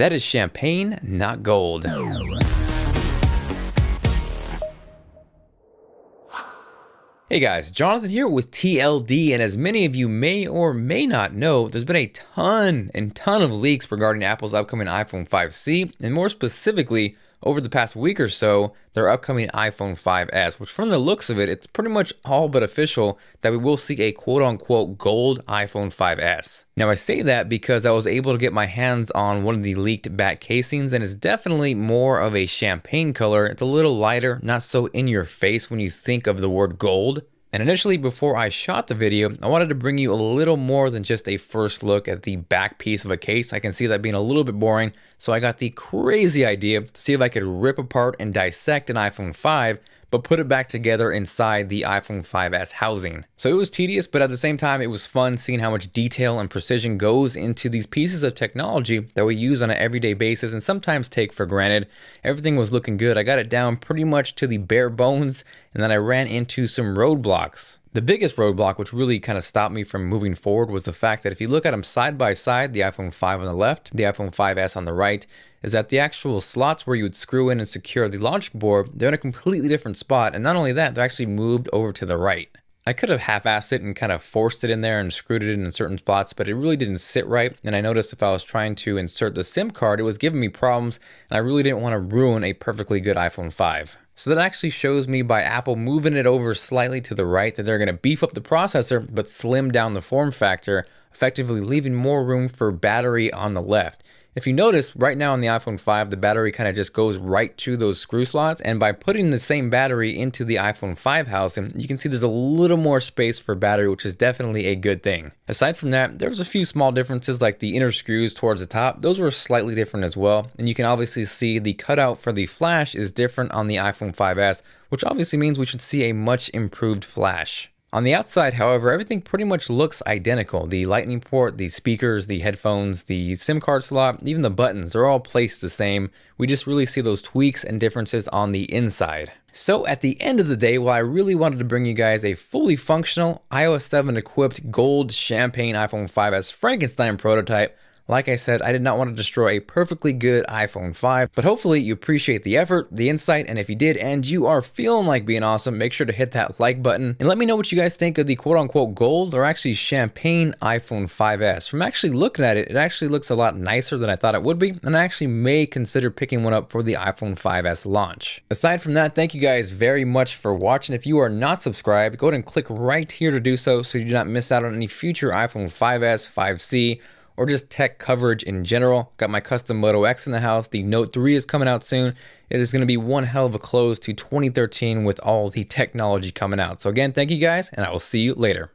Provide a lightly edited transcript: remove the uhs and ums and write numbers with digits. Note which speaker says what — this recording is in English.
Speaker 1: That is champagne, not gold. Hey guys, Jonathan here with TLD, and as many of you may or may not know, there's been a ton of leaks regarding Apple's upcoming iPhone 5C, and more specifically, over the past week or so, their upcoming iPhone 5S, which from the looks of it, it's pretty much all but official that we will see a quote-unquote gold iPhone 5S. Now I say that because I was able to get my hands on one of the leaked back casings, and it's definitely more of a champagne color. It's a little lighter, not so in your face when you think of the word gold. And initially, before I shot the video, I wanted to bring you a little more than just a first look at the back piece of a case. I can see that being a little bit boring, so I got the crazy idea to see if I could rip apart and dissect an iPhone 5, but put it back together inside the iPhone 5S housing. So it was tedious, but at the same time, it was fun seeing how much detail and precision goes into these pieces of technology that we use on an everyday basis and sometimes take for granted. Everything was looking good. I got it down pretty much to the bare bones, and then I ran into some roadblocks. The biggest roadblock, which really kind of stopped me from moving forward, was the fact that if you look at them side by side, the iPhone 5 on the left, the iPhone 5S on the right, is that the actual slots where you would screw in and secure the logic board, they're in a completely different spot, and not only that, they're actually moved over to the right. I could have half-assed it and kind of forced it in there and screwed it in certain spots, but it really didn't sit right, and I noticed if I was trying to insert the SIM card, it was giving me problems, and I really didn't want to ruin a perfectly good iPhone 5. So that actually shows me by Apple moving it over slightly to the right that they're going to beef up the processor but slim down the form factor, effectively leaving more room for battery on the left. If you notice, right now on the iPhone 5, the battery kind of just goes right to those screw slots, and by putting the same battery into the iPhone 5 housing, you can see there's a little more space for battery, which is definitely a good thing. Aside from that, there was a few small differences like the inner screws towards the top. Those were slightly different as well, and you can obviously see the cutout for the flash is different on the iPhone 5S, which obviously means we should see a much improved flash. On the outside, however, everything pretty much looks identical. The lightning port, the speakers, the headphones, the SIM card slot, even the buttons, they're all placed the same. We just really see those tweaks and differences on the inside. So at the end of the day, while I really wanted to bring you guys a fully functional iOS 7 equipped gold champagne iPhone 5S Frankenstein prototype, like I said, I did not want to destroy a perfectly good iPhone 5, but hopefully you appreciate the effort, the insight, and if you did and you are feeling like being awesome, make sure to hit that like button and let me know what you guys think of the quote-unquote gold or actually champagne iPhone 5S. From actually looking at it, it actually looks a lot nicer than I thought it would be, and I actually may consider picking one up for the iPhone 5S launch. Aside from that, thank you guys very much for watching. If you are not subscribed, go ahead and click right here to do so you do not miss out on any future iPhone 5S, 5C, or just tech coverage in general. Got my custom Moto X in the house. The Note 3 is coming out soon. It is going to be one hell of a close to 2013 with all the technology coming out. So again, thank you guys, and I will see you later.